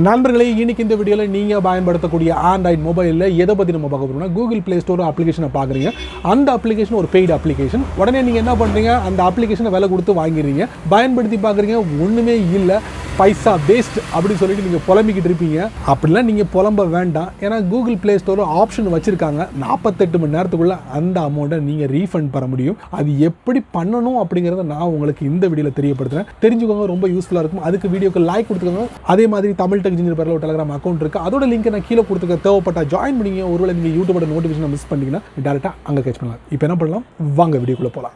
நண்பர்களே, இன்னைக்கு இந்த வீடியோவில் நீங்கள் பயன்படுத்தக்கூடிய ஆண்ட்ராய்டு மொபைலில் எதை பற்றி நம்ம பார்க்க போகிறோம்னா, கூகுள் ப்ளே ஸ்டோர் அப்ளிகேஷனை பார்க்குறீங்க. அந்த அப்ளிகேஷன் ஒரு பெய்டு அப்ளிகேஷன். உடனே நீங்கள் என்ன பண்ணுறீங்க, அந்த அப்ளிகேஷனை விலை கொடுத்து வாங்கிடுறீங்க. பயன்படுத்தி பார்க்குறீங்க, ஒன்றுமே இல்லை, பைசா வேஸ்ட் அப்படின்னு சொல்லிட்டு நீங்கள் புலம்பிக்கிட்டு இருப்பீங்க. அப்படிலாம் நீங்கள் புலம்ப வேண்டாம். ஏன்னா கூகுள் ப்ளே ஸ்டோர் ஆப்ஷன் வச்சுருக்காங்க. 48 மணி நேரத்துக்குள்ளே அந்த அமௌண்ட்டை நீங்கள் ரீஃபண்ட் பண்ண முடியும். அது எப்படி பண்ணணும் அப்படிங்கிறத நான் உங்களுக்கு இந்த வீடியோவில் தெரியப்படுத்துகிறேன். தெரிஞ்சுக்கோங்க, ரொம்ப யூஸ்ஃபுல்லாக இருக்கும். அதுக்கு வீடியோக்கு லைக் கொடுத்துக்கோங்க. அதே மாதிரி தமிழ் டெக் இன்ஜினியர் பேரில் ஒரு டெலிகிராம் அக்கௌண்ட் இருக்குது. அதோட லிங்க் நான் கீழே கொடுத்துக்க, தேவைப்பட்டா ஜாயின் பண்ணிங்க. ஒருவேளை நீங்கள் யூடியூபோட நோட்டிஃபிகேஷனை மிஸ் பண்ணிங்கன்னா டேரெக்டாக அங்கே கேட்ச் பண்ணலாம். இப்போ என்ன பண்ணலாம், வாங்க வீடியோக்குள்ளே போகலாம்.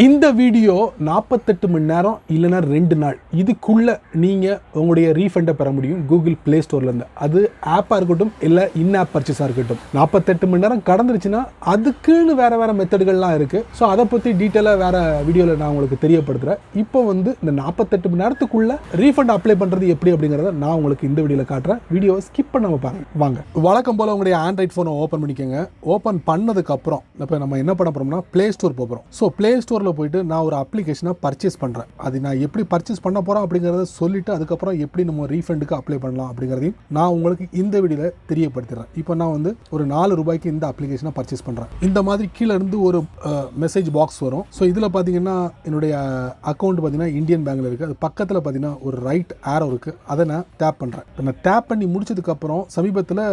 இந்த வீடியோ 48 மணி நேரம் இல்லைனா 2 நாள் இதுக்குள்ளே நீங்கள் உங்களுடைய ரீஃபண்டை பெற முடியும் கூகுள் ப்ளே ஸ்டோர்லேருந்து. அது ஆப்பாக இருக்கட்டும் இல்லை இன் ஆப் பர்ச்சேஸாக இருக்கட்டும். 48 மணி நேரம் கடந்துருச்சுன்னா அதுக்குன்னு வேறு மெத்தடுகள்லாம் இருக்குது. ஸோ அதை பற்றி டீட்டெயிலாக வேறு வீடியோவில் நான் உங்களுக்கு தெரியப்படுத்துகிறேன். இப்போ இந்த 48 மணி நேரத்துக்குள்ளே ரீஃபண்ட் அப்ளை பண்ணுறது எப்படி அப்படிங்கிறத நான் உங்களுக்கு இந்த வீடியோவில் காட்டுறேன். வீடியோவை ஸ்கிப் பண்ணாமல் பாருங்க. வாங்க, வழக்கம் போல் உங்களுடைய ஆண்ட்ராய்ட் ஃபோனை ஓப்பன் பண்ணிக்கோங்க. ஓப்பன் பண்ணதுக்கப்புறம் இப்போ நம்ம என்ன பண்ண போகிறோம்னா, ப்ளே ஸ்டோர் போகிறோம். ஸோ ப்ளே ஸ்டோரில் போயிட்டு நான் ஒரு அப்ளிகேஷனை பர்ச்சேஸ் பண்ணுறேன். அது நான் எப்படி பர்ச்சேஸ் பண்ண போகிறேன் அப்படிங்கிறத சொல்லிவிட்டு அதுக்கப்புறம் எப்படி நம்ம ரீஃபண்டுக்கு அப்ளை பண்ணலாம் அப்படிங்கிறதையும் நான் உங்களுக்கு இந்த வீடியோவில் தெரியப்படுத்துகிறேன். இப்போ நான் ஒரு 4 ரூபாய்க்கு இந்த அப்ளிகேஷனை பர்ச்சேஸ் பண்ணுறேன். இந்த மாதிரி கீழே இருந்து ஒரு மெசேஜ் பாக்ஸ் வரும். ஸோ இதில் பார்த்தீங்கன்னா என்னுடைய அக்கௌண்ட் பார்த்தீங்கன்னா இந்தியன் பேங்க்கில் இருக்குது. அது பக்கத்தில் பார்த்தீங்கன்னா ஒரு ரைட் ஆரோ இருக்குது. அதை நான் டேப் பண்ணுறேன். இப்போ நான் டேப் பண்ணி முடிச்சதுக்கப்புறம் சமீபத்தில்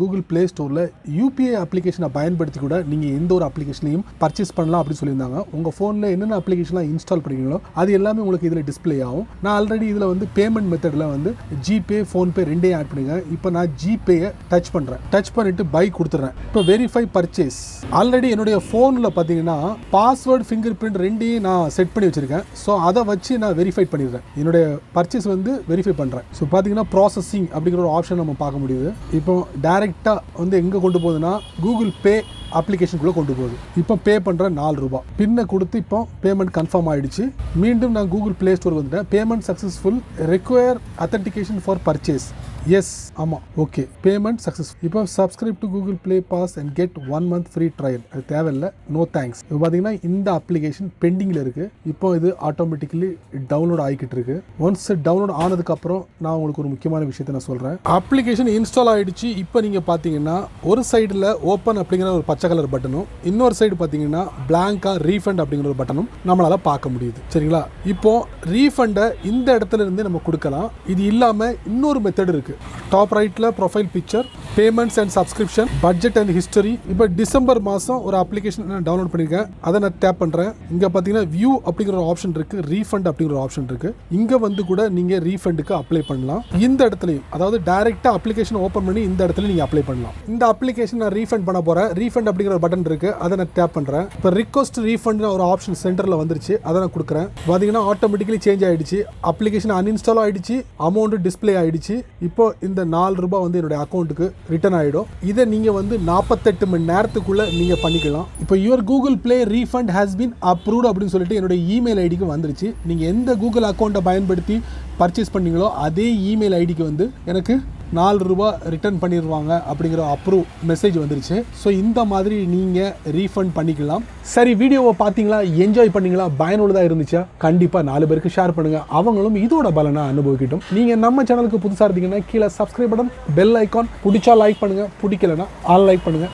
கூகுள் ப்ளே ஸ்டோரில் யூபிஐ அப்ளிகேஷனை பயன்படுத்தி கூட நீங்கள் எந்த ஒரு அப்ளிகேஷனையும் பர்ச்சேஸ் பண்ணலாம் அப்படின்னு சொல்லியிருந்தாங்க. உங்கள் ஃபோனில் என்னென்ன அப்ளிகேஷன்லாம் இன்ஸ்டால் பண்ணிங்களோ அது எல்லாமே உங்களுக்கு இதில் டிஸ்பிளே ஆகும். நான் ஆல்ரெடி இதில் பேமெண்ட் மெத்தடில் ஜிபே, ஃபோன்பே ரெண்டையும் ஆட் பண்ணிங்க. இப்போ நான் ஜிபேயை டச் பண்ணுறேன். டச் பண்ணிட்டு பை கொடுத்துட்றேன். இப்போ வெரிஃபை பர்ச்சேஸ். ஆல்ரெடி என்னுடைய ஃபோனில் பார்த்தீங்கன்னா பாஸ்வேர்டு, ஃபிங்கர் பிரிண்ட் ரெண்டையும் நான் செட் பண்ணி வச்சிருக்கேன். ஸோ அதை வச்சு நான் வெரிஃபை பண்ணிடுறேன். என்னுடைய பர்ச்சேஸ் வெரிஃபை பண்ணுறேன். ஸோ பார்த்தீங்கன்னா ப்ராசஸிங் அப்படிங்கிற ஒரு ஆப்ஷன் நம்ம பார்க்க முடியுது. இப்போ டைரெக்டாக எங்கே கொண்டு போகுதுன்னா கூகுள் பே அப்ளிகேஷனுக்குள்ளே கொண்டு போகுது. இப்போ பே பண்ணுற 4 ரூபா பின்னை கொடுத்து இப்போ பேமெண்ட் கன்ஃபார்ம் ஆகிடுச்சு. மீண்டும் நான் கூகுள் ப்ளே ஸ்டோர் வந்துட்டேன். Payment successful, require authentication for purchase. Yes, ஆமாம், ஓகே, பேமெண்ட் சக்ஸஸ்ஃபுல். இப்போ subscribe to Google play pass and get 1 month free trial. அது தேவையில்லை, நோ தேங்க்ஸ். இப்போ பார்த்தீங்கன்னா இந்த அப்ளிகேஷன் பெண்டிங்கில் இருக்குது. இப்போ இது ஆட்டோமேட்டிக்கலி டவுன்லோட் ஆகிக்கிட்டு இருக்கு. ஒன்ஸ் டவுன்லோட் ஆனதுக்கப்புறம் நான் உங்களுக்கு ஒரு முக்கியமான விஷயத்தை நான் சொல்கிறேன். அப்ளிகேஷன் இன்ஸ்டால் ஆகிடுச்சு. இப்போ நீங்கள் பார்த்தீங்கன்னா ஒரு சைடில் ஓப்பன் அப்படிங்கிற ஒரு பச்சை கலர் பட்டனும், இன்னொரு சைடு பார்த்தீங்கன்னா பிளாங்கா ரீஃபண்ட் அப்படிங்கிற ஒரு பட்டனும் நம்மளால் பார்க்க முடியுது. சரிங்களா? இப்போ ரீஃபண்டை இந்த இடத்துல இருந்து நம்ம கொடுக்கலாம். இது இல்லாமல் இன்னொரு மெத்தட் இருக்குது. டாப் ரைட்டில் profile picture, payments and subscription, budget and history. இப்போ டிசம்பர் மாதம் ஒரு அப்ளிகேஷன் நான் டவுன்லோட் பண்ணியிருக்கேன். அதை நான் டேப் பண்ணுறேன். இங்கே பார்த்தீங்கன்னா வியூ அப்படிங்கிற ஒரு ஆப்ஷன் இருக்குது, ரீஃபண்ட் அப்படிங்கிற ஒரு ஆப்ஷன் இருக்குது. இங்கே கூட நீங்கள் ரீஃபண்டுக்கு அப்ளை பண்ணலாம். இந்த இடத்துலையும், அதாவது டைரெக்டாக அப்ளிகேஷன் ஓப்பன் பண்ணி இந்த இடத்துல நீங்கள் அப்ளை பண்ணலாம். இந்த அப்ளிகேஷன் நான் ரீஃபண்ட் பண்ண போகிறேன். ரீஃபண்ட் அப்படிங்கிற பட்டன் இருக்குது, அதை நான் டேப் பண்ணுறேன். இப்போ ரிக்வெஸ்ட் ரீஃபண்ட் ஒரு ஆப்ஷன் சென்டரில் வந்துருச்சு. அதை நான் கொடுக்குறேன். பார்த்தீங்கன்னா ஆட்டோமேட்டிக்கலி சேஞ்ச் ஆகிடுச்சு. அப்ளிகேஷன் அன்இன்ஸ்டால் ஆகிடுச்சு, அமௌண்ட் டிஸ்பிளே ஆகிடுச்சு. இப்போ இந்த 4 ரூபாய் என்னுடைய அக்கௌண்ட்டுக்கு ரிட்டர்ன் ஆகிடும். இதை நீங்கள் 48 மணி நேரத்துக்குள்ளே நீங்கள் பண்ணிக்கலாம். இப்போ your Google play refund has been approved அப்படின்னு சொல்லிட்டு என்னுடைய இமெயில் ஐடிக்கு வந்துருச்சு. நீங்கள் எந்த கூகுள் அக்கௌண்ட்டை பயன்படுத்தி பர்ச்சேஸ் பண்ணீங்களோ அதே இமெயில் ஐடிக்கு எனக்கு 4 ரூபாய் ரிட்டர்ன் பண்ணிடுவாங்க அப்படிங்கிற அப்ரூவ் மெசேஜ் வந்துருச்சு. ஸோ இந்த மாதிரி நீங்கள் ரீஃபண்ட் பண்ணிக்கலாம். சரி, வீடியோவை பார்த்தீங்களா, என்ஜாய் பண்ணீங்களா, பயனுள்ளதாக இருந்துச்சா? கண்டிப்பாக 4 பேருக்கு ஷேர் பண்ணுங்கள், அவங்களும் இதோட பலனை அனுபவிக்கட்டும். நீங்கள் நம்ம சேனலுக்கு புதுசாக இருந்தீங்கன்னா கீழே சப்ஸ்கிரைப் பட்டன், பெல் ஐக்கான், பிடிச்சா லைக் பண்ணுங்கள், பிடிக்கலன்னா ஆல் லைக் பண்ணுங்கள்.